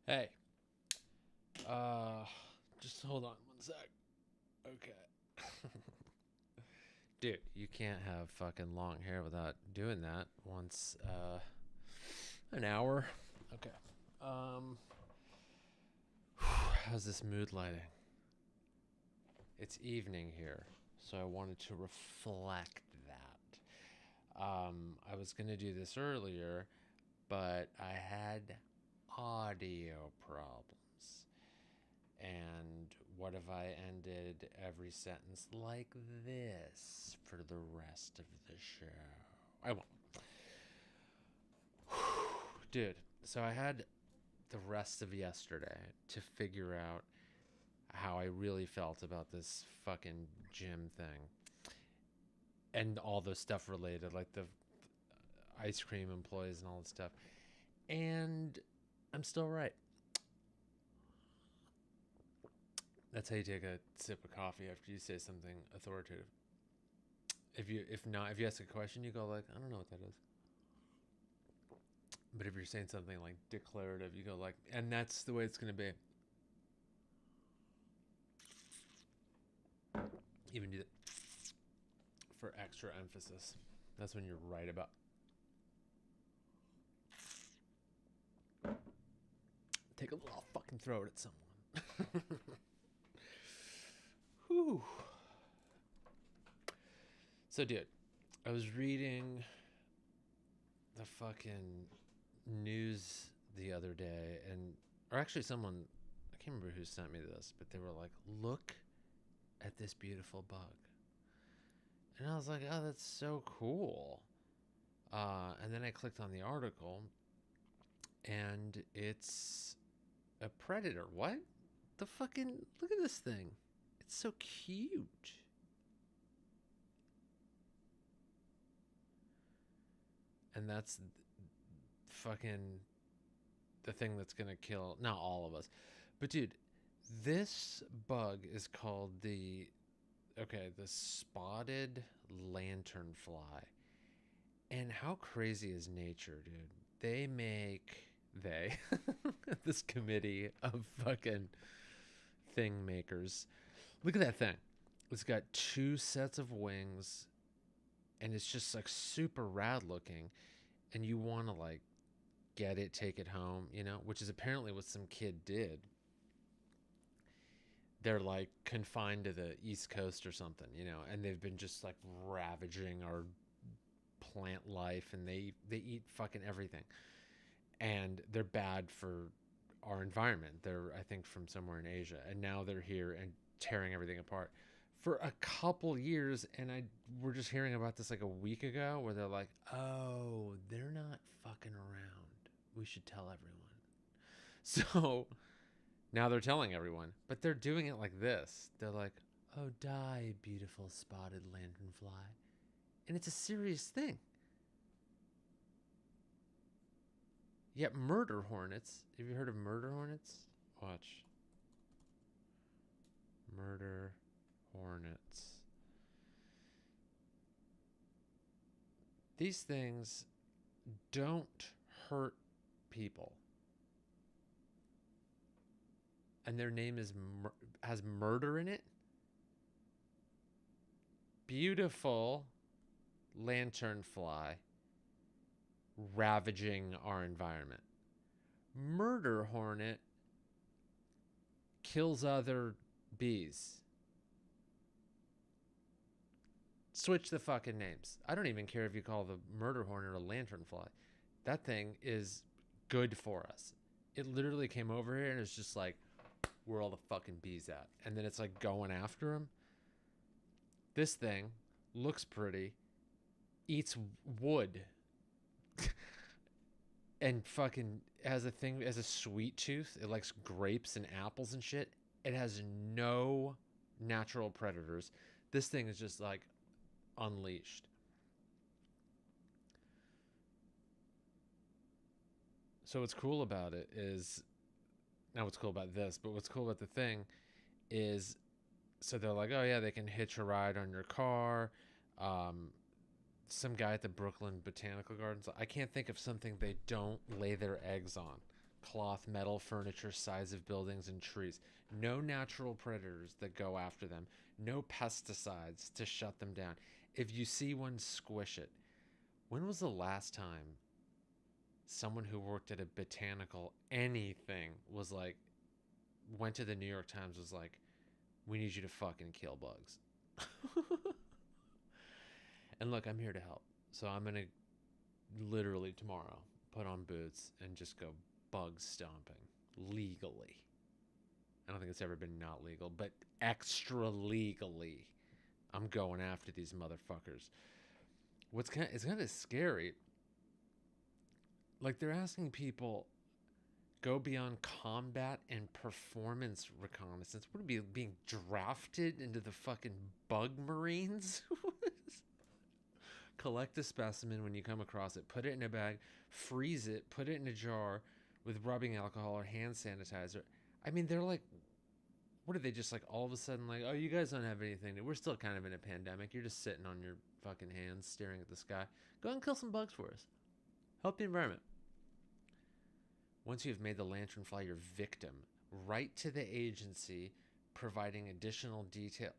Hey, uh, just hold on one sec. Okay. Dude, you can't have fucking long hair without doing that once, an hour. Okay. Um, how's this mood lighting? It's evening here, so I wanted to reflect that. I was gonna do this earlier, but I had audio problems. And what if I ended every sentence like this for the rest of the show? I won't. Dude, so I had the rest of yesterday to figure out how I really felt about this fucking gym thing and all the stuff related, like the ice cream employees and all this stuff. And I'm still right. That's how you take a sip of coffee after you say something authoritative. If you ask a question, you go like, I don't know what that is. But if you're saying something like declarative, you go like, and that's the way it's gonna be. Even do that for extra emphasis. That's when you're right about. Take a little, I'll fucking throw it at someone. Whew. So, dude, I was reading the fucking news the other day, or actually, someone, I can't remember who sent me this, but they were like, look at this beautiful bug. And I was like, oh, that's so cool. And then I clicked on the article, and it's a predator. What? The fucking, look at this thing. It's so cute. And that's fucking the thing that's gonna kill not all of us, but dude, this bug is called the spotted lanternfly. And how crazy is nature, dude? They this committee of fucking thing makers. Look at that thing. It's got two sets of wings, and it's just like super rad looking, and you want to like get it, take it home, which is apparently what some kid did. They're like confined to the East Coast or something, and they've been just like ravaging our plant life, and they eat fucking everything, and they're bad for our environment. They're, I think, from somewhere in Asia, and now they're here and tearing everything apart for a couple years. And we're just hearing about this like a week ago, where they're like, oh, they're not fucking around, we should tell everyone. So now they're telling everyone, but they're doing it like this. They're like, oh, die, beautiful spotted lanternfly. And it's a serious thing. Yet murder hornets. Have you heard of murder hornets? Watch. Murder hornets. These things don't hurt people. And their name has murder in it. Beautiful lanternfly ravaging our environment. Murder hornet kills other bees. Switch the fucking names. I don't even care if you call the murder hornet a lanternfly. That thing is good for us. It literally came over here and it's just like, where all the fucking bees at? And then it's like going after them. This thing looks pretty, eats wood, and fucking has a sweet tooth. It likes grapes and apples and shit. It has no natural predators. This thing is just like unleashed. So what's cool about it is, not what's cool about this, but what's cool about the thing is, so they're like, oh yeah, they can hitch a ride on your car. Um, some guy at the Brooklyn Botanical Gardens, I can't think of something they don't lay their eggs on. cloth, metal, furniture, size of buildings, and trees. No natural predators that go after them. No pesticides to shut them down. If you see one, squish it. When was the last time someone who worked at a botanical anything was like, went to the New York Times, was like, we need you to fucking kill bugs? And look, I'm here to help. So I'm going to literally tomorrow put on boots and just go bug stomping legally. I don't think it's ever been not legal, but extra legally. I'm going after these motherfuckers. It's kind of scary. Like, they're asking people go beyond combat and performance reconnaissance. What, be being drafted into the fucking bug marines? Collect a specimen when you come across it, put it in a bag, freeze it, put it in a jar with rubbing alcohol or hand sanitizer. I mean, they're like, what are they, just like all of a sudden like, oh, you guys don't have anything. We're still kind of in a pandemic. You're just sitting on your fucking hands staring at the sky. Go and kill some bugs for us. Help the environment. Once you have made the lanternfly your victim, write to the agency providing additional detail.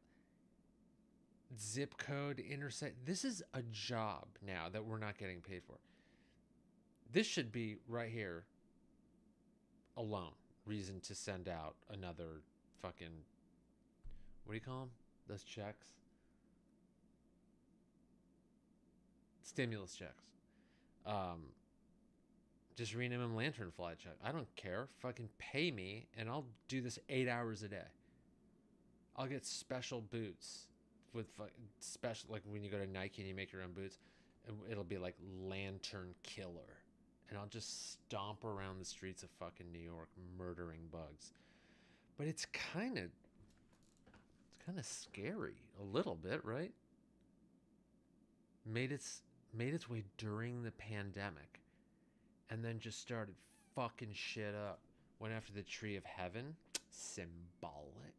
Zip code, intersect. This is a job now that we're not getting paid for. This should be right here alone. Reason to send out another fucking, what do you call them? Those checks? Stimulus checks. Just rename them lanternfly check. I don't care. Fucking pay me and I'll do this 8 hours a day. I'll get special boots with special, like when you go to Nike and you make your own boots, and it'll be like Lantern Killer, and I'll just stomp around the streets of fucking New York murdering bugs. But it's kind of scary a little bit, right? Made its way during the pandemic, and then just started fucking shit up. Went after the tree of heaven. Symbolic.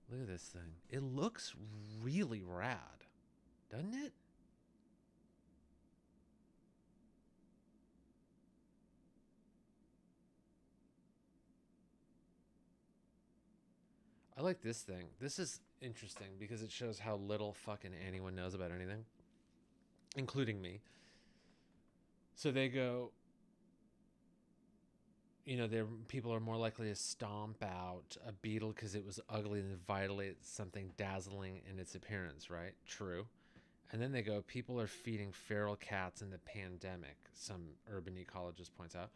Look at this thing. It looks really rad, doesn't it? I like this thing. This is interesting because it shows how little fucking anyone knows about anything, including me. So they go, people are more likely to stomp out a beetle because it was ugly than violate something dazzling in its appearance, right? True. And then they go, people are feeding feral cats in the pandemic, some urban ecologist points out.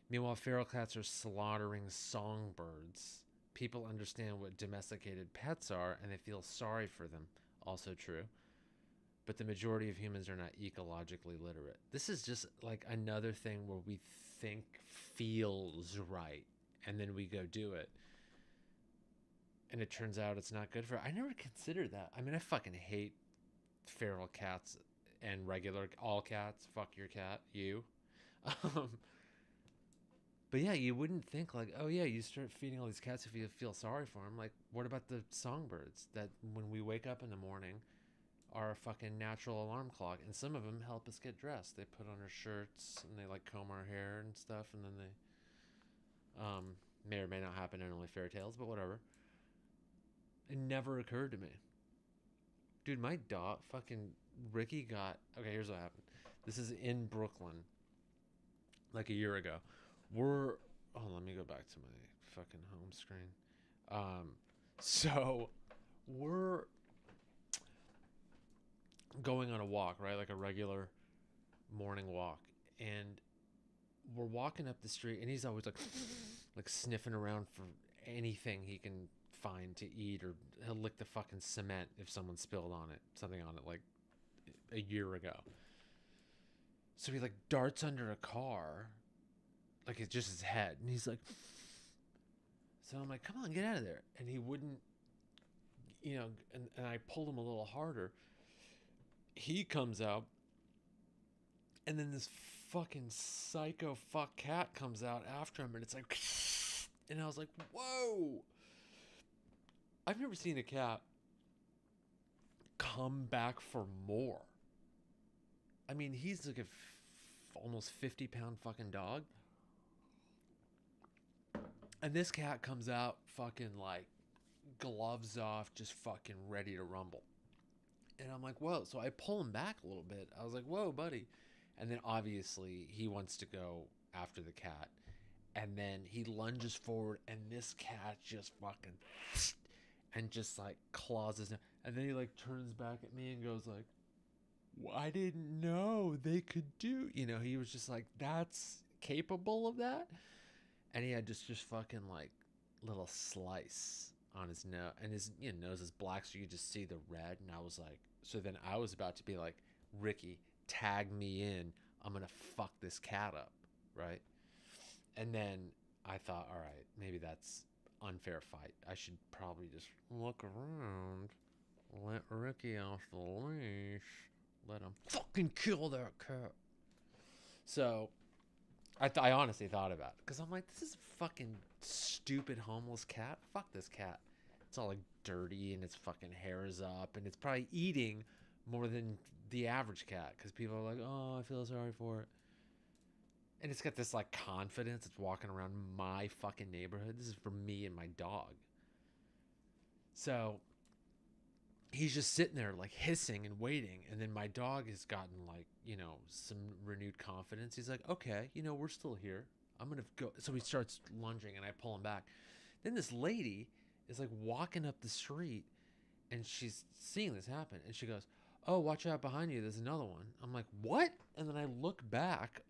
Meanwhile, feral cats are slaughtering songbirds. People understand what domesticated pets are and they feel sorry for them. Also true. But the majority of humans are not ecologically literate. This is just like another thing where we think feels right and then we go do it. And it turns out it's not good for it. I never considered that. I mean, I fucking hate feral cats and regular all cats. Fuck your cat, you. But yeah, you wouldn't think like, oh yeah, you start feeding all these cats if you feel sorry for them. Like, what about the songbirds that when we wake up in the morning are a fucking natural alarm clock, and some of them help us get dressed. They put on our shirts and they like comb our hair and stuff, and then they may or may not happen in only fairy tales, but whatever. It never occurred to me. Dude, my dog, fucking Ricky got, okay, here's what happened. This is in Brooklyn, like a year ago. Let me go back to my fucking home screen. So we're going on a walk, right? Like a regular morning walk. And we're walking up the street and he's always like sniffing around for anything he can find to eat, or he'll lick the fucking cement if someone spilled something on it like a year ago. So he like darts under a car, like it's just his head, and he's like, so I'm like, come on, get out of there. And he wouldn't, and I pulled him a little harder. He comes out, and then this fucking psycho fuck cat comes out after him, and it's like, and I was like, whoa. I've never seen a cat come back for more. I mean, he's like a almost 50-pound fucking dog. And this cat comes out fucking like gloves off, just fucking ready to rumble. And I'm like, whoa. So I pull him back a little bit. I was like, whoa, buddy. And then obviously he wants to go after the cat. And then he lunges forward, and this cat just fucking and just like claws his nose. And then he like turns back at me and goes like, well, I didn't know they could do. You know, he was just like, that's capable of that. And he had just fucking like little slice on his nose, and his nose is black, so you just see the red. And I was like, so then I was about to be like, Ricky, tag me in. I'm gonna fuck this cat up, right? And then I thought, all right, maybe that's unfair fight. I should probably just look around, let Ricky off the leash, let him fucking kill that cat. So I honestly thought about it, because I'm like, this is a fucking stupid homeless cat. Fuck this cat. It's all like dirty, and its fucking hair is up, and it's probably eating more than the average cat, because people are like, oh, I feel sorry for it. And it's got this like confidence. It's walking around my fucking neighborhood. This is for me and my dog. So he's just sitting there like hissing and waiting. And then my dog has gotten like, some renewed confidence. He's like, okay, we're still here. I'm going to go. So he starts lunging, and I pull him back. Then this lady is like walking up the street, and she's seeing this happen. And she goes, oh, watch out behind you. There's another one. I'm like, what? And then I look back.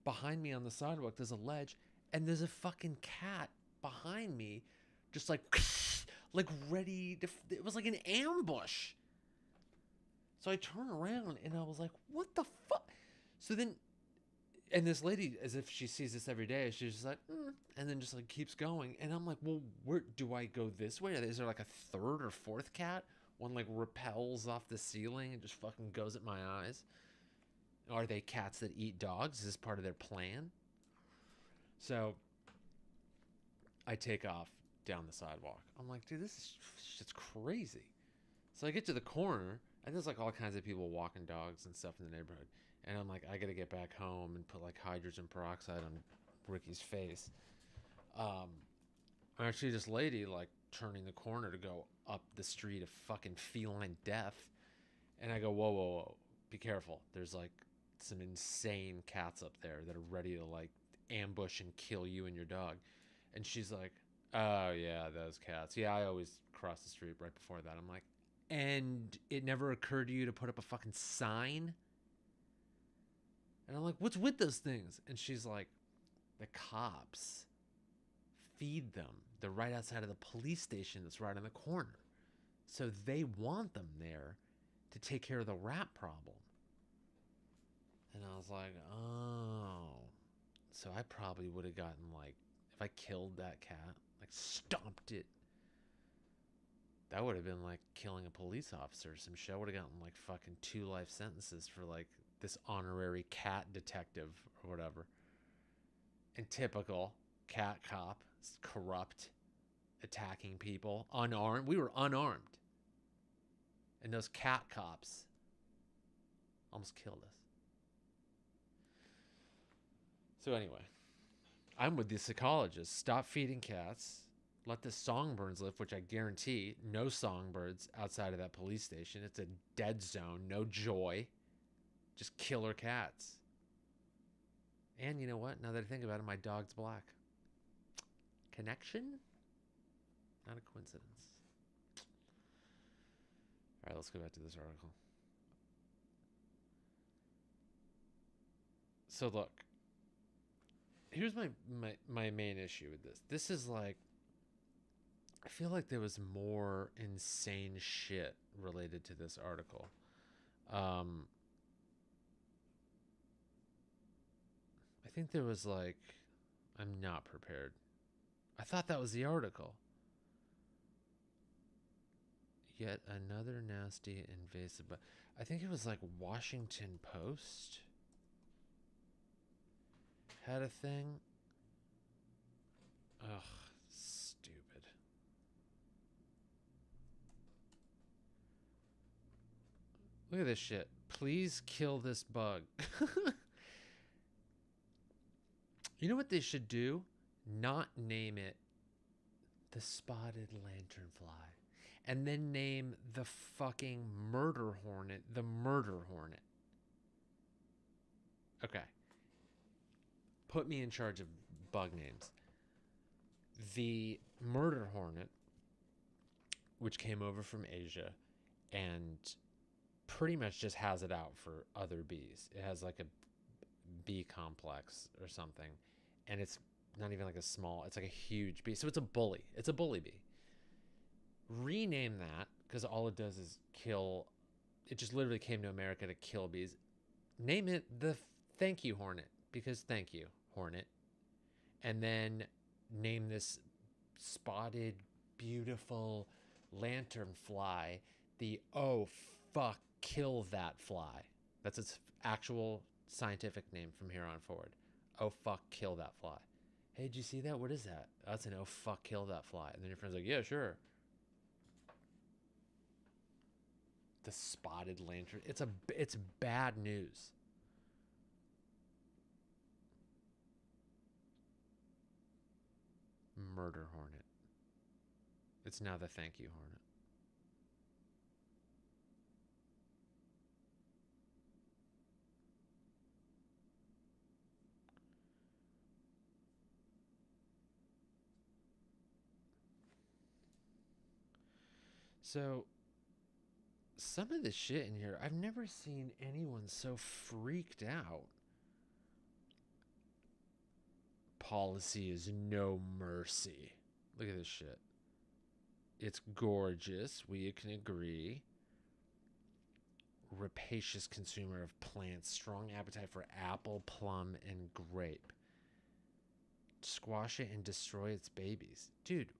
Behind me on the sidewalk, there's a ledge, and there's a fucking cat behind me, just like ready to. It was like an ambush. So I turn around, and I was like, what the fuck? So then, and this lady, as if she sees this every day, she's just like, and then just like keeps going. And I'm like, well, where do I go this way? Is there like a third or fourth cat? One like rappels off the ceiling and just fucking goes at my eyes. Are they cats that eat dogs? Is this part of their plan? So I take off down the sidewalk. I'm like, dude, this is shit's crazy. So I get to the corner, and there's like all kinds of people walking dogs and stuff in the neighborhood. And I'm like, I got to get back home and put like hydrogen peroxide on Ricky's face. Actually, this lady like turning the corner to go up the street of fucking feline death. And I go, whoa, whoa, whoa. Be careful. There's like some insane cats up there that are ready to like ambush and kill you and your dog. And she's like, oh yeah, those cats. Yeah, I always cross the street right before that. I'm like, and it never occurred to you to put up a fucking sign? And I'm like, what's with those things? And she's like, the cops feed them. They're right outside of the police station that's right on the corner. So they want them there to take care of the rat problem. And I was like, oh. So I probably would have gotten like, if I killed that cat, like stomped it, that would have been like killing a police officer or some shit. I would have gotten like fucking 2 life sentences for like this honorary cat detective or whatever. And typical cat cop, corrupt, attacking people, unarmed. We were unarmed. And those cat cops almost killed us. So anyway, I'm with the psychologist. Stop feeding cats. Let the songbirds live, which I guarantee no songbirds outside of that police station. It's a dead zone. No joy. Just killer cats. And you know what? Now that I think about it, my dog's black. Connection? Not a coincidence. All right, let's go back to this article. So look. Here's my main issue with this. This is like, I feel like there was more insane shit related to this article. I think there was like, I'm not prepared. I thought that was the article. Yet another nasty invasive, but I think it was like Washington Post had a thing. Ugh, stupid. Look at this shit. Please kill this bug. You know what they should do? Not name it the spotted lanternfly, and then name the fucking murder hornet the murder hornet. Okay. Put me in charge of bug names. The murder hornet, which came over from Asia and pretty much just has it out for other bees. It has like a bee complex or something, and it's not even like a small, it's like a huge bee. So it's a bully. It's a bully bee. Rename that, because all it does is kill. It just literally came to America to kill bees. Name it the thank you hornet, because thank you hornet. And then name this spotted, beautiful lanternfly the oh fuck kill that fly. That's its actual scientific name from here on forward. Oh fuck kill that fly. Hey, did you see that? What is that? Oh, that's an oh fuck kill that fly. And then your friend's like, yeah, sure. The spotted lantern. It's bad news. Murder hornet. It's now the thank you hornet. So some of the shit in here, I've never seen anyone so freaked out. Policy is no mercy. Look at this shit. It's gorgeous. We can agree. Rapacious consumer of plants. Strong appetite for apple, plum, and grape. Squash it and destroy its babies. Dude,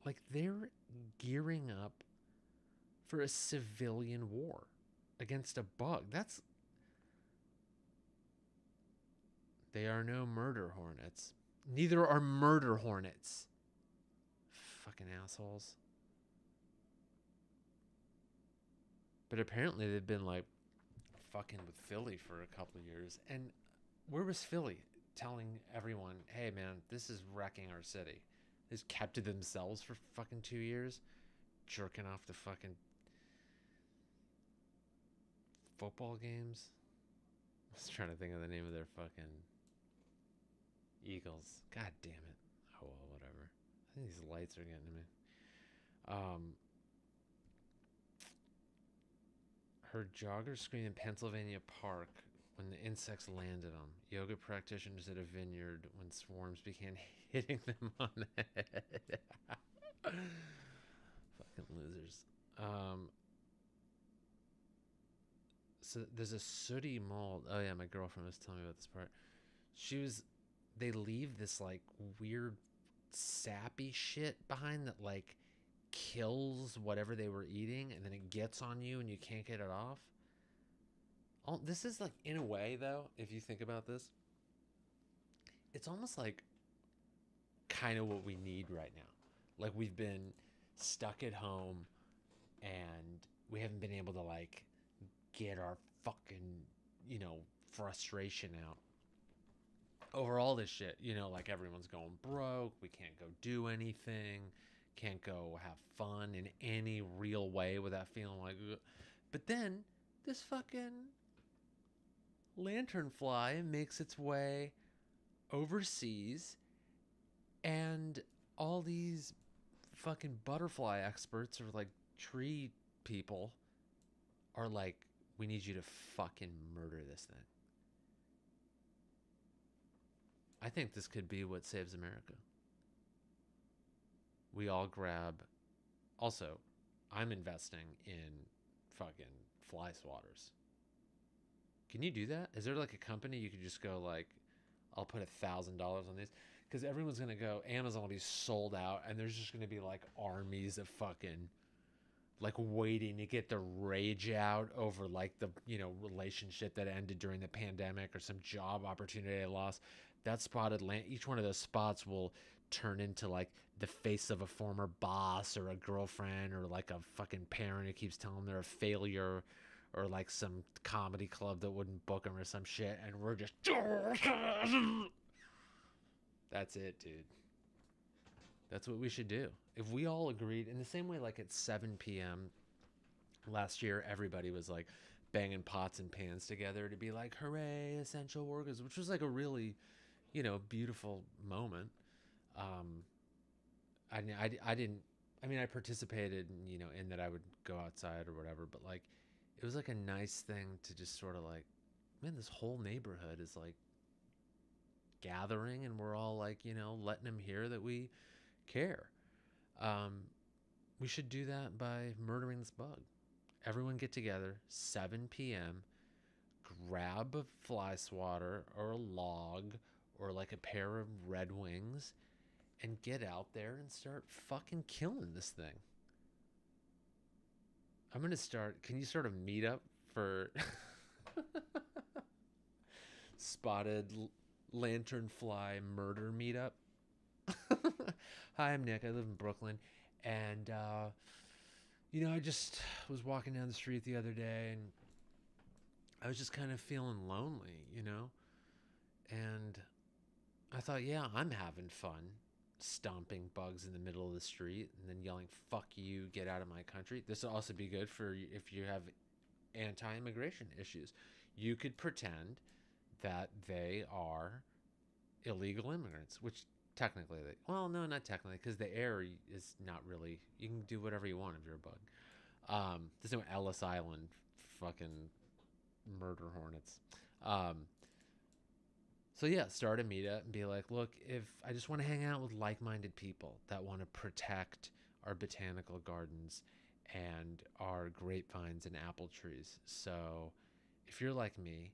like they're gearing up for a civilian war against a bug. They are no murder hornets. Neither are murder hornets. Fucking assholes. But apparently they've been like fucking with Philly for a couple of years. And where was Philly telling everyone, hey man, this is wrecking our city? They just kept to themselves for fucking 2 years, jerking off the fucking football games. I was trying to think of the name of their fucking Eagles. God damn it. Oh well, whatever. I think these lights are getting to me. Heard joggers scream in Pennsylvania Park when the insects landed them. Yoga practitioners at a vineyard when swarms began hitting them on the head. Fucking losers. So there's a sooty mold. Oh yeah, my girlfriend was telling me about this part. They leave this like weird sappy shit behind that like kills whatever they were eating, and then it gets on you and you can't get it off. This is like, in a way though, if you think about this, it's almost like kind of what we need right now. Like we've been stuck at home and we haven't been able to like get our fucking, frustration out over all this shit. Like everyone's going broke. We can't go do anything. Can't go have fun in any real way without feeling like. Ugh. But then this fucking lanternfly makes its way overseas, and all these fucking butterfly experts or like tree people are like, we need you to fucking murder this thing. I think this could be what saves America. We all grab. Also, I'm investing in fucking fly swatters. Can you do that? Is there like a company you could just go like, I'll put $1,000 on this? Because everyone's going to go, Amazon will be sold out, and there's just going to be like armies of fucking like waiting to get the rage out over like the relationship that ended during the pandemic or some job opportunity they lost. That spotted land, each one of those spots will turn into like the face of a former boss or a girlfriend or like a fucking parent who keeps telling them they're a failure, or like some comedy club that wouldn't book them or some shit, and we're just That's it, dude. That's what we should do. If we all agreed in the same way, like at 7 p.m. last year, everybody was like banging pots and pans together to be like, hooray, essential workers, which was like a really, beautiful moment. Um, I didn't, I mean, I participated, in that I would go outside or whatever, but like, it was like a nice thing to just sort of like, man, this whole neighborhood is like gathering and we're all like, letting them hear that we care. Um, we should do that by murdering this bug. Everyone get together, 7 p.m., grab a fly swatter or a log or like a pair of Red Wings and get out there and start fucking killing this thing. I'm going to start. Can you start a meetup for spotted lanternfly murder meetup? Hi, I'm Nick. I live in Brooklyn. And, I just was walking down the street the other day and I was just kind of feeling lonely. And I thought, yeah, I'm having fun stomping bugs in the middle of the street and then yelling, fuck you, get out of my country. This will also be good for if you have anti-immigration issues. You could pretend that they are illegal immigrants, which technically well, no, not technically, because the air is not really, you can do whatever you want if you're a bug. There's no Ellis Island fucking murder hornets. So yeah, start a meetup and be like, look, if I just want to hang out with like-minded people that want to protect our botanical gardens and our grapevines and apple trees. So if you're like me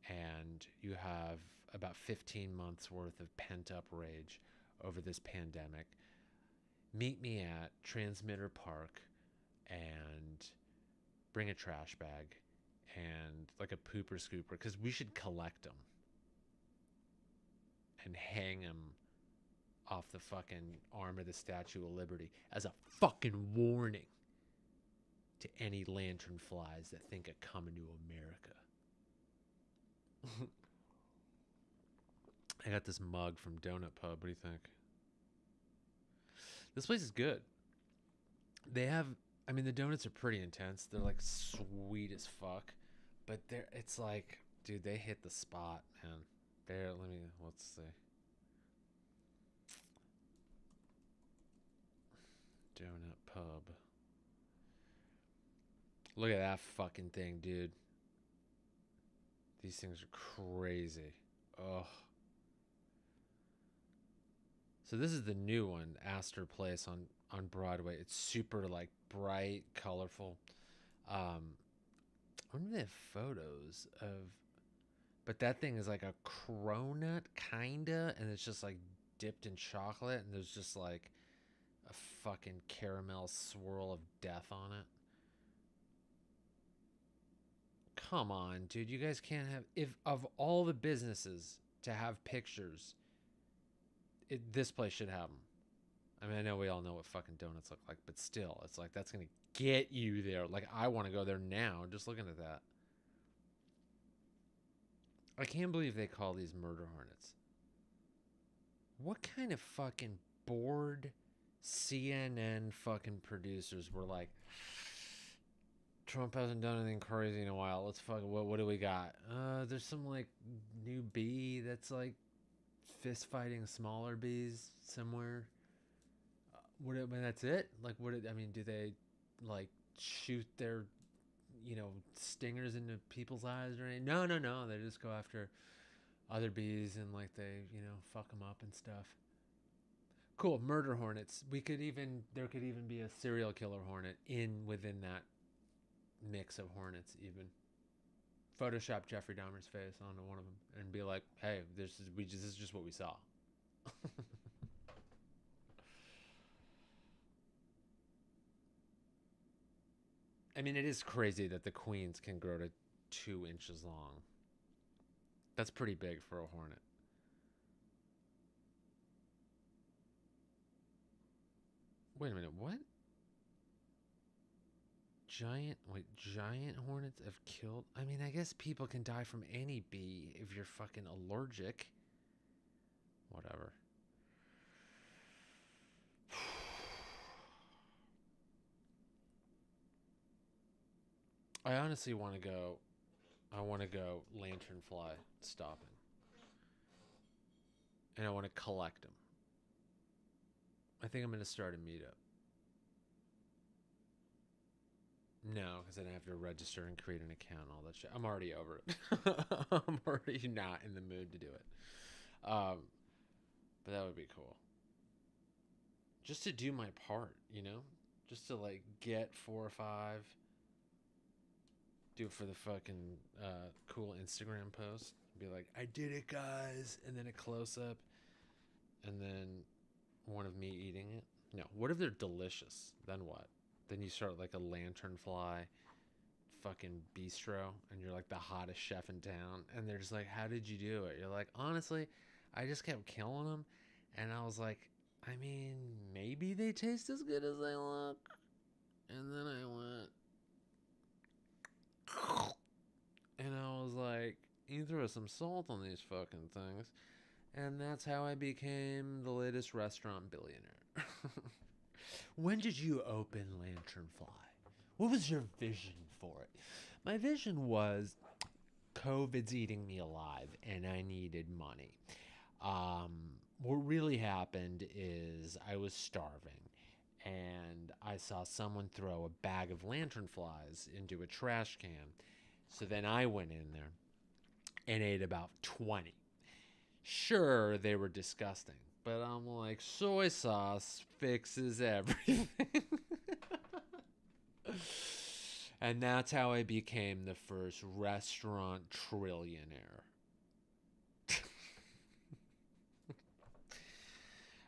and you have about 15 months worth of pent-up rage over this pandemic, meet me at Transmitter Park and bring a trash bag and like a pooper scooper, because we should collect them and hang him off the fucking arm of the Statue of Liberty as a fucking warning to any lantern flies that think of coming to America. I got this mug from Donut Pub. What do you think? This place is good. They have, I mean, the donuts are pretty intense. They're like sweet as fuck, but it's like, dude, they hit the spot, man. Let's see. Donut Pub. Look at that fucking thing, dude. These things are crazy. Ugh. So this is the new one, Astor Place on Broadway. It's super like bright, colorful. I wonder if they have photos of, but that thing is like a cronut kinda, and it's just like dipped in chocolate, and there's just like a fucking caramel swirl of death on it. Come on, dude. You guys can't have, if of all the businesses to have pictures, this place should have them. I mean, I know we all know what fucking donuts look like, but still, it's like that's gonna get you there. Like, I want to go there now, just looking at that. I can't believe they call these murder hornets. What kind of fucking bored CNN fucking producers were like, Trump hasn't done anything crazy in a while. Let's fucking, what do we got? There's some like new bee that's like fist fighting smaller bees somewhere. I mean, that's it? Like, I mean, do they like shoot their, stingers into people's eyes or anything? No, no, no. They just go after other bees and like they, fuck them up and stuff. Cool. Murder hornets. There could even be a serial killer hornet within that mix of hornets even. Photoshop Jeffrey Dahmer's face onto one of them and be like, hey, this is just what we saw. I mean, it is crazy that the queens can grow to 2 inches long. That's pretty big for a hornet. Wait a minute, what? Giant hornets have killed? I mean, I guess people can die from any bee if you're fucking allergic. Whatever. I honestly want to go. I want to go lanternfly stopping, and I want to collect them. I think I'm gonna start a meetup. No, because then I have to register and create an account and all that shit. I'm already over it. I'm already not in the mood to do it. Um, but that would be cool. Just to do my part, you know? Just to like get 4 or 5. Do it for the fucking cool Instagram post. Be like, I did it, guys. And then a close up. And then one of me eating it. No. What if they're delicious? Then what? Then you start like a lanternfly fucking bistro and you're like the hottest chef in town. And they're just like, how did you do it? You're like, honestly, I just kept killing them. And I was like, I mean, maybe they taste as good as they look. And then I went, and I was like, you throw some salt on these fucking things. And that's how I became the latest restaurant billionaire. When did you open Lanternfly? What was your vision for it? My vision was COVID's eating me alive and I needed money. What really happened is I was starving and I saw someone throw a bag of lanternflies into a trash can. So then I went in there and ate about 20. Sure, they were disgusting, but I'm like, soy sauce fixes everything. And that's how I became the first restaurant trillionaire.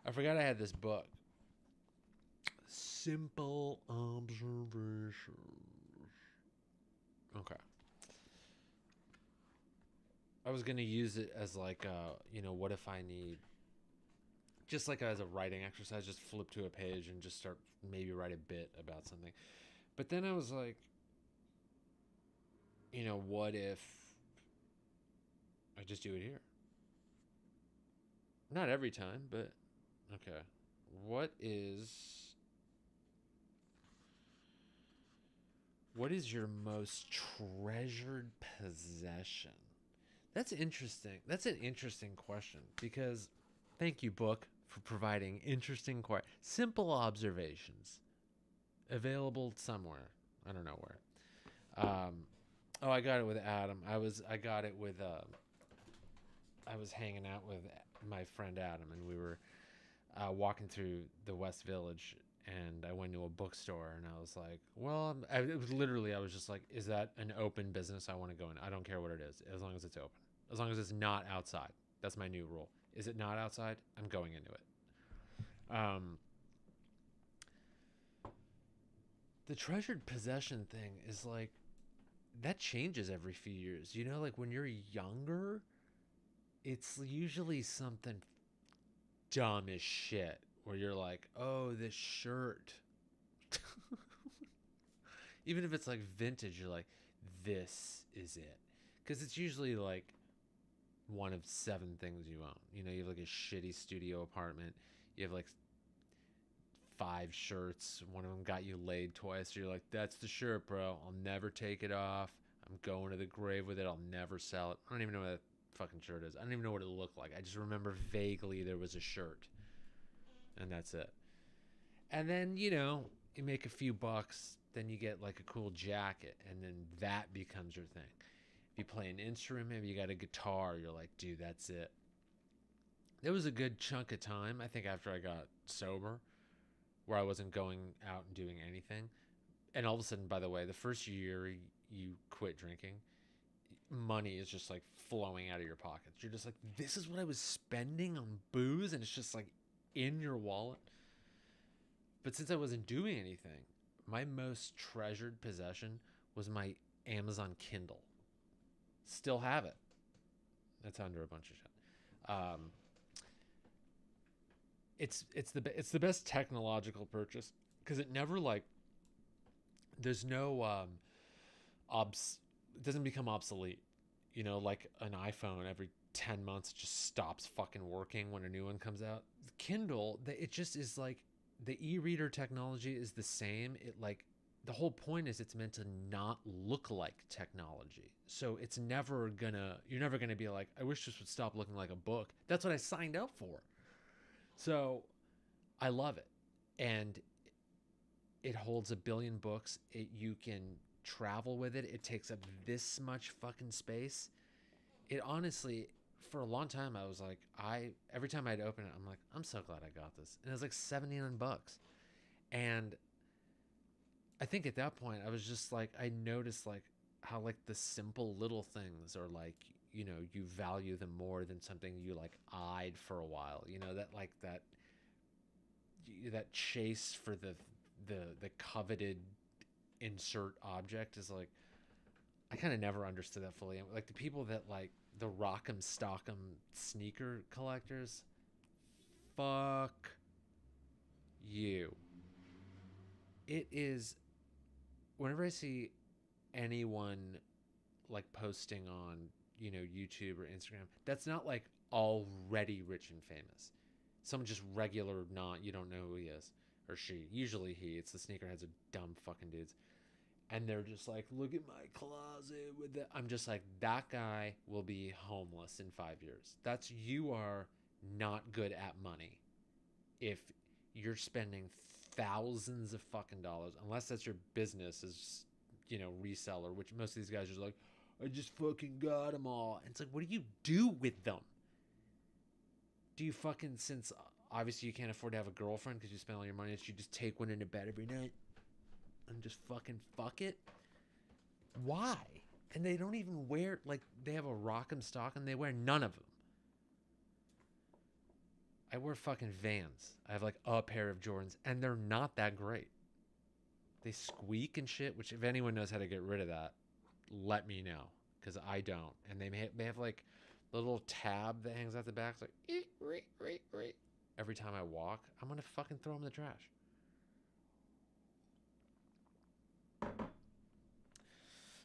I forgot I had this book. Simple Observations. Okay. I was going to use it as like, what if I need, just like as a writing exercise, just flip to a page and just start, maybe write a bit about something. But then I was like, what if I just do it here? Not every time, but okay. What is your most treasured possession? That's interesting. That's an interesting question because thank you, book, for providing interesting, simple observations available somewhere. I don't know where. I got it with Adam. I was hanging out with my friend Adam, and we were walking through the West Village, and I went to a bookstore, and I was like, well, I was just like, is that an open business? I want to go in. I don't care what it is, as long as it's open. As long as it's not outside. That's my new rule. Is it not outside? I'm going into it. The treasured possession thing is like, that changes every few years. Like when you're younger, it's usually something dumb as shit where you're like, oh, this shirt. Even if it's like vintage, you're like, this is it. Because it's usually like one of 7 things you own. You have like a shitty studio apartment. You have like 5 shirts. One of them got you laid twice. So you're like, that's the shirt, bro. I'll never take it off. I'm going to the grave with it. I'll never sell it. I don't even know what that fucking shirt is. I don't even know what it looked like. I just remember vaguely there was a shirt. And that's it. And then, you make a few bucks. Then you get like a cool jacket. And then that becomes your thing. If you play an instrument, maybe you got a guitar. You're like, dude, that's it. There was a good chunk of time, I think, after I got sober, where I wasn't going out and doing anything. And all of a sudden, by the way, the first year you quit drinking, money is just like flowing out of your pockets. You're just like, this is what I was spending on booze, and it's just like in your wallet. But since I wasn't doing anything, my most treasured possession was my Amazon Kindle. Still have it. That's under a bunch of shit. It's the best technological purchase because it never like there's no it doesn't become obsolete. Like an iPhone every 10 months just stops fucking working when a new one comes out. Kindle, it just is like the e-reader technology is the same. It like the whole point is it's meant to not look like technology. So it's never gonna, you're never gonna be like, I wish this would stop looking like a book. That's what I signed up for. So I love it. And it holds 1 billion books. You can travel with it. It takes up this much fucking space. It honestly, for a long time, I was like, every time I'd open it, I'm like, I'm so glad I got this. And it was like 79 bucks. And I think at that point, I was just like, I noticed like how like the simple little things are like, you value them more than something you like eyed for a while. That like that chase for the coveted insert object is like, I kind of never understood that fully. Like the people that like the rock'em stock'em sneaker collectors, fuck you. It is, whenever I see anyone like posting on, YouTube or Instagram, that's not like already rich and famous. Someone just regular, not, you don't know who he is or she. Usually he. It's the sneakerheads are dumb fucking dudes. And they're just like, look at my closet with that. I'm just like, that guy will be homeless in 5 years. You are not good at money if you're spending thousands of fucking dollars, unless that's your business is, reseller, which most of these guys are like, I just fucking got them all. And it's like, what do you do with them? Do you fucking, since obviously you can't afford to have a girlfriend because you spend all your money, you just take one into bed every night and just fucking fuck it? Why? And they don't even wear, like, they have a rock'em stock and they wear none of them. I wear fucking Vans. I have like a pair of Jordans and they're not that great. They squeak and shit, which if anyone knows how to get rid of that, let me know, because I don't. And they have like the little tab that hangs out the back. It's like, every time I walk, I'm going to fucking throw them in the trash.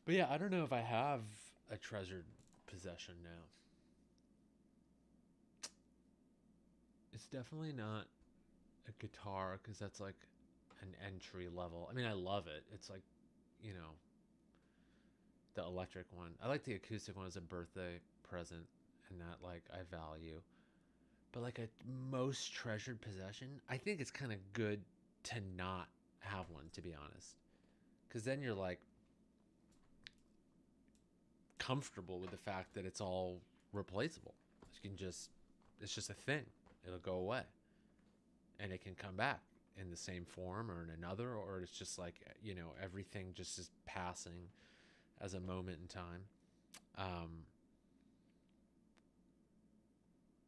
But yeah, I don't know if I have a treasured possession now. It's definitely not a guitar, because that's like an entry level. I mean, I love it. It's like, the electric one. I like the acoustic one as a birthday present, and that like I value. But like a most treasured possession, I think it's kind of good to not have one, to be honest. Because then you're like comfortable with the fact that it's all replaceable. It's just a thing. It'll go away. And it can come back in the same form or in another, or it's just like, everything just is passing as a moment in time.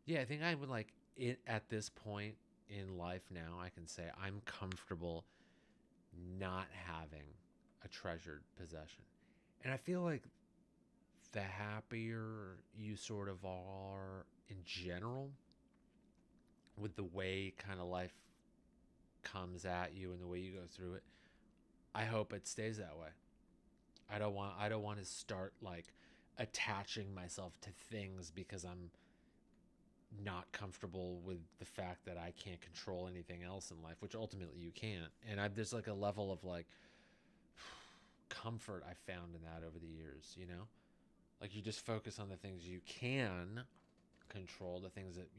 Yeah, I think I would like it at this point in life now. I can say I'm comfortable not having a treasured possession. And I feel like the happier you sort of are in general with the way kind of life comes at you and the way you go through it, I hope it stays that way. I don't want to start like attaching myself to things because I'm not comfortable with the fact that I can't control anything else in life, which ultimately you can't. And there's like a level of like comfort I found in that over the years, Like you just focus on the things you can control, the things that,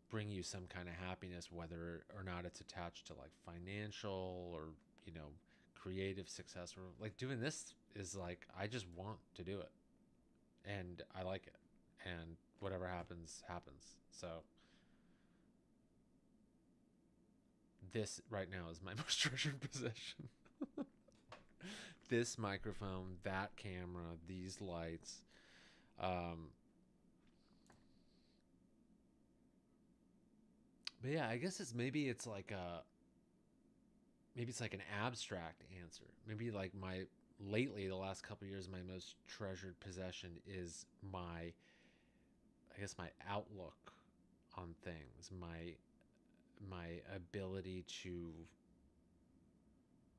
bring you some kind of happiness, whether or not it's attached to like financial or, creative success, or like doing this is like, I just want to do it and I like it, and whatever happens, happens. So this right now is my most treasured possession. This microphone, that camera, these lights. But yeah, I guess maybe it's like an abstract answer. Maybe like lately, the last couple of years, my most treasured possession is my outlook on things, my ability to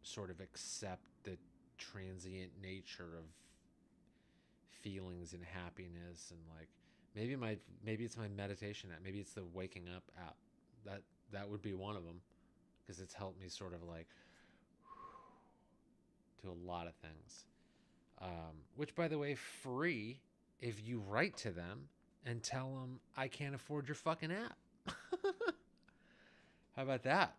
sort of accept the transient nature of feelings and happiness, and like maybe it's my meditation app, maybe it's the waking up app. That would be one of them, because it's helped me sort of like to a lot of things. Which, by the way, free if you write to them and tell them I can't afford your fucking app. How about that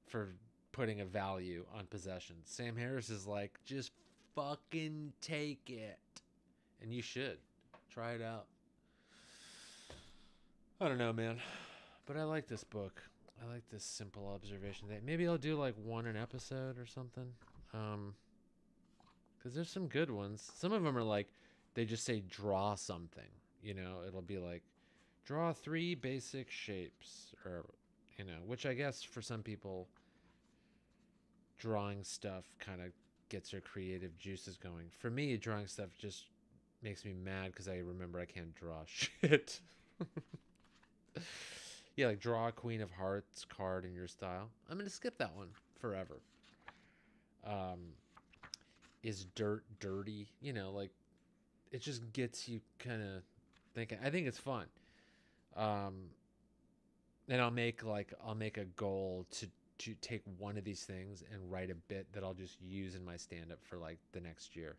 for putting a value on possessions? Sam Harris is like, just fucking take it. And you should. Try it out. I don't know, man. But I like this book. I like this simple observation that maybe I'll do like one an episode or something. Because there's some good ones. Some of them are like, they just say draw something. You know, it'll be like, draw 3 basic shapes. Or, you know, which I guess for some people, drawing stuff kind of gets their creative juices going. For me, drawing stuff just makes me mad because I remember I can't draw shit. Yeah, like draw a Queen of Hearts card in your style. I'm going to skip that one forever. Is dirt dirty? You know, like it just gets you kind of thinking. I think it's fun. And I'll make a goal to take one of these things and write a bit that I'll just use in my stand-up for like the next year.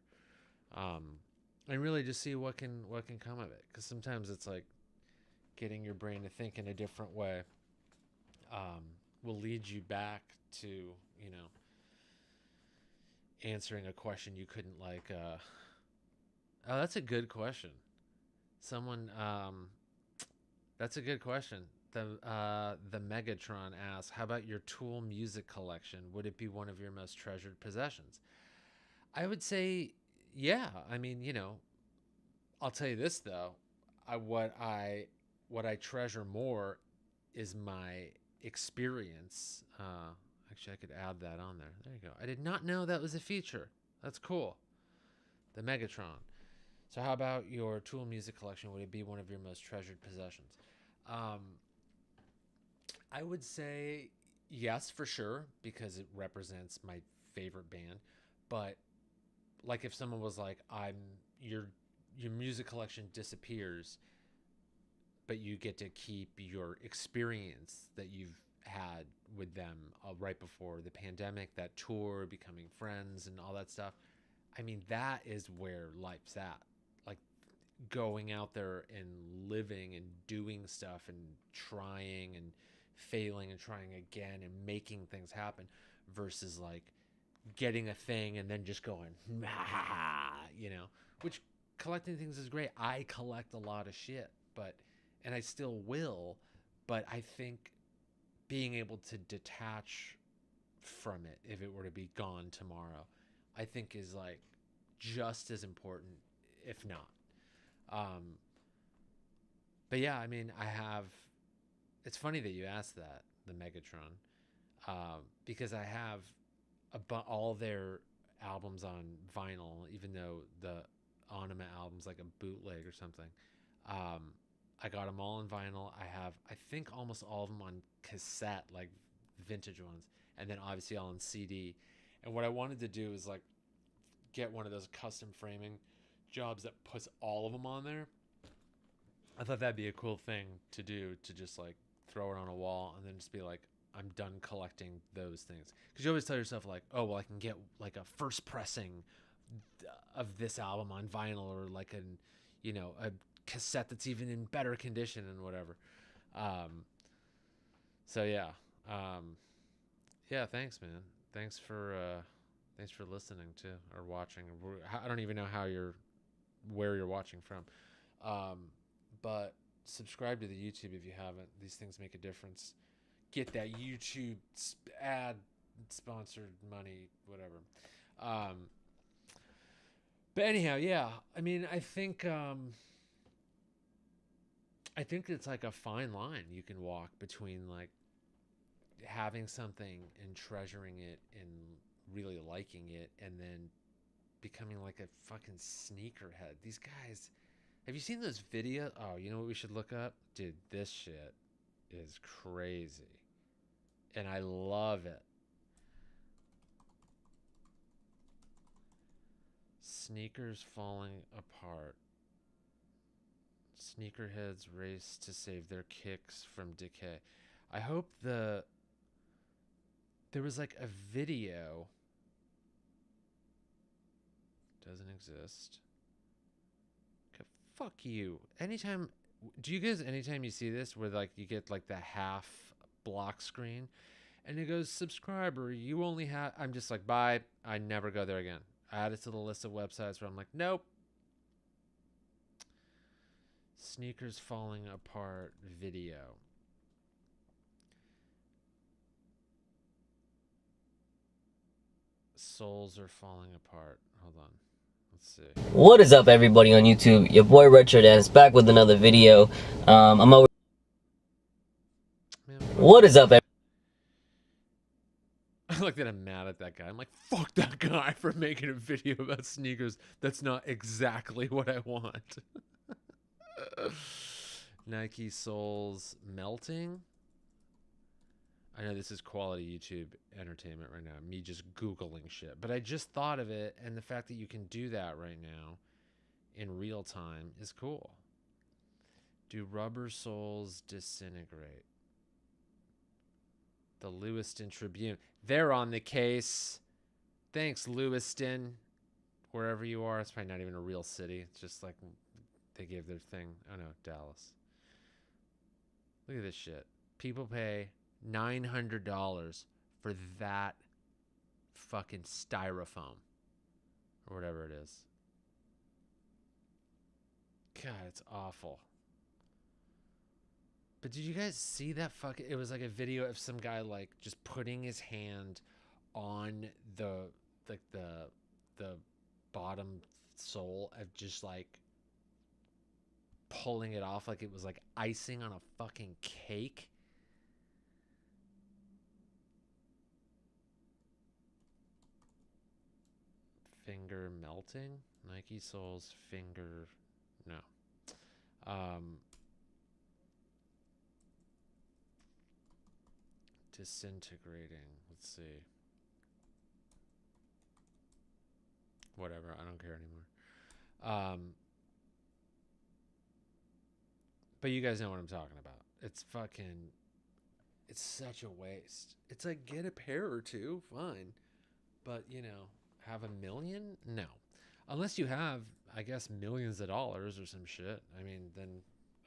And really just see what can come of it. Because sometimes it's like getting your brain to think in a different way will lead you back to, you know, answering a question you couldn't like. Oh, that's a good question. Someone, that's a good question. The Megatron asks, how about your Tool music collection? Would it be one of your most treasured possessions? I would say, yeah. I mean, you know, I'll tell you this though. What I treasure more is my experience. Actually, I could add that on there. There you go. I did not know that was a feature. That's cool. The Megatron. So how about your Tool music collection? Would it be one of your most treasured possessions? I would say yes, for sure, because it represents my favorite band. But like if someone was like, your music collection disappears, but you get to keep your experience that you've had with them right before the pandemic, that tour, becoming friends and all that stuff. I mean, that is where life's at. Like going out there and living and doing stuff and trying and failing and trying again and making things happen versus like getting a thing and then just going, you know, which collecting things is great. I collect a lot of shit, and I still will, but I think being able to detach from it if it were to be gone tomorrow, I think is like just as important, if not. But yeah, I mean, it's funny that you asked that, the Megatron, because I have all their albums on vinyl, even though the Anima album's like a bootleg or something. I got them all on vinyl. I think almost all of them on cassette, like vintage ones, and then obviously all on CD. And what I wanted to do is like get one of those custom framing jobs that puts all of them on there. I thought that'd be a cool thing to do, to just like throw it on a wall and then just be like, I'm done collecting those things. Because you always tell yourself like, oh, well, I can get like a first pressing of this album on vinyl, or like a cassette that's even in better condition and whatever. So yeah. Yeah, thanks, man. Thanks for listening to or watching. I don't even know where you're watching from. But subscribe to the YouTube if you haven't. These things make a difference. Get that YouTube ad sponsored money, whatever. But anyhow, yeah. I mean, I think it's like a fine line you can walk between like having something and treasuring it and really liking it, and then becoming like a fucking sneakerhead. These guys, have you seen those videos? Oh, you know what we should look up? Dude, this shit is crazy. And I love it. Sneakers falling apart. Sneakerheads race to save their kicks from decay. I hope there was like a video Doesn't exist. Okay, fuck you. Anytime, do you guys, anytime you see this where like you get like the half block screen and it goes subscriber, you only have, I'm just like, bye. I never go there again. I add it to the list of websites where I'm like, nope. Sneakers falling apart video. Soles are falling apart. Hold on. Let's see. What is up, everybody on YouTube? Your boy Retro Dance back with another video. I'm over. Man, what is up, I like that I'm mad at that guy. I'm like, fuck that guy for making a video about sneakers. That's not exactly what I want. Nike soles melting. I know this is quality YouTube entertainment right now. Me just Googling shit. But I just thought of it, and the fact that you can do that right now in real time is cool. Do rubber soles disintegrate? The Lewiston Tribune. They're on the case. Thanks, Lewiston. Wherever you are. It's probably not even a real city. It's just like they gave their thing. Oh no, Dallas. Look at this shit. People pay $900 for that fucking styrofoam. Or whatever it is. God, it's awful. But did you guys see that fucking... It was like a video of some guy like just putting his hand on the bottom sole of just like pulling it off like it was like icing on a fucking cake. Finger melting? Nike soles finger... No. Disintegrating. Let's see. Whatever. I don't care anymore. But you guys know what I'm talking about. It's fucking... It's such a waste. It's like, get a pair or two. Fine. But, you know, have $1 million? No. Unless you have, I guess, millions of dollars or some shit. I mean, then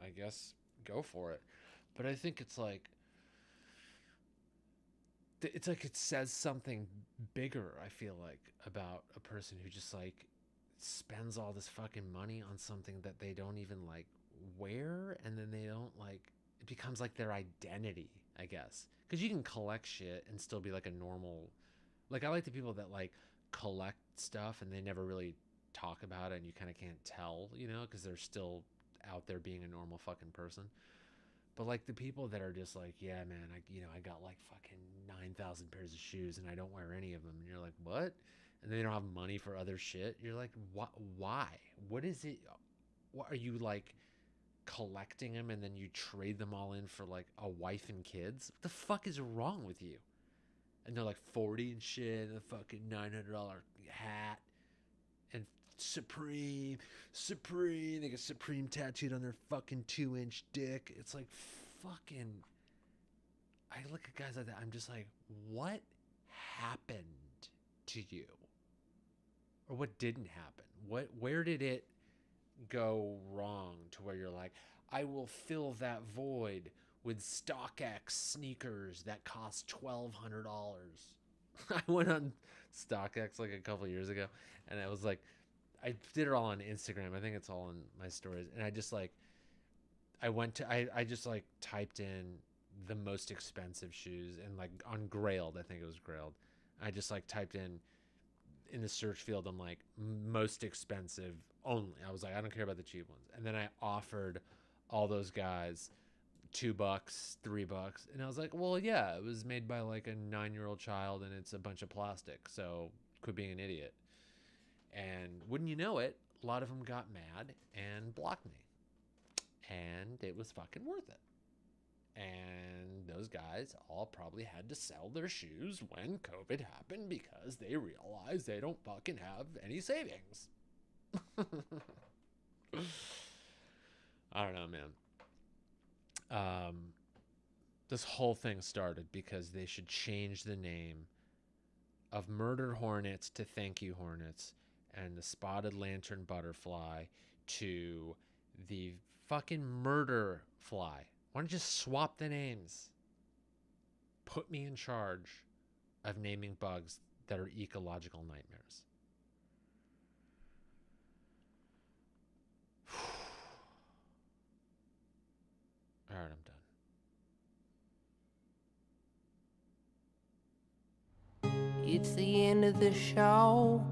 I guess go for it. But I think it's like it says something bigger, I feel like, about a person who just like spends all this fucking money on something that they don't even like wear, and then they don't like, it becomes like their identity, I guess. Because you can collect shit and still be like a normal, like I like the people that like collect stuff and they never really talk about it and you kind of can't tell, you know, because they're still out there being a normal fucking person. But like the people that are just like, yeah, man, I got like fucking 9,000 pairs of shoes and I don't wear any of them. And you're like, what? And they don't have money for other shit. You're like, what? Why? What is it? What are you like collecting them and then you trade them all in for like a wife and kids? What the fuck is wrong with you? And they're like 40 and shit, and a fucking $900 hat, and Supreme. They got Supreme tattooed on their fucking 2-inch dick. It's like fucking. I look at guys like that. I'm just like, what happened to you, or what didn't happen? Where did it go wrong to where you're like, I will fill that void with StockX sneakers that cost $1,200. I went on StockX like a couple years ago, and I was like, I did it all on Instagram. I think it's all in my stories. And I just like, I just like typed in the most expensive shoes and like on Grailed, I think it was Grailed. I just like typed in the search field, I'm like, most expensive only. I was like, I don't care about the cheap ones. And then I offered all those guys $2, $3, and I was like, well, yeah, it was made by like a 9-year-old child, and it's a bunch of plastic, so quit being an idiot. And wouldn't you know it, a lot of them got mad and blocked me, and it was fucking worth it. And those guys all probably had to sell their shoes when COVID happened because they realized they don't fucking have any savings. I don't know, man. This whole thing started because they should change the name of Murder Hornets to Thank You Hornets, and the spotted lantern butterfly to the fucking murder fly. Why don't you just swap the names? Put me in charge of naming bugs that are ecological nightmares. All right, I'm done. It's the end of the show.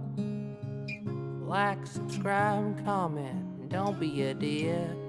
Like, subscribe, and comment. And don't be a dick.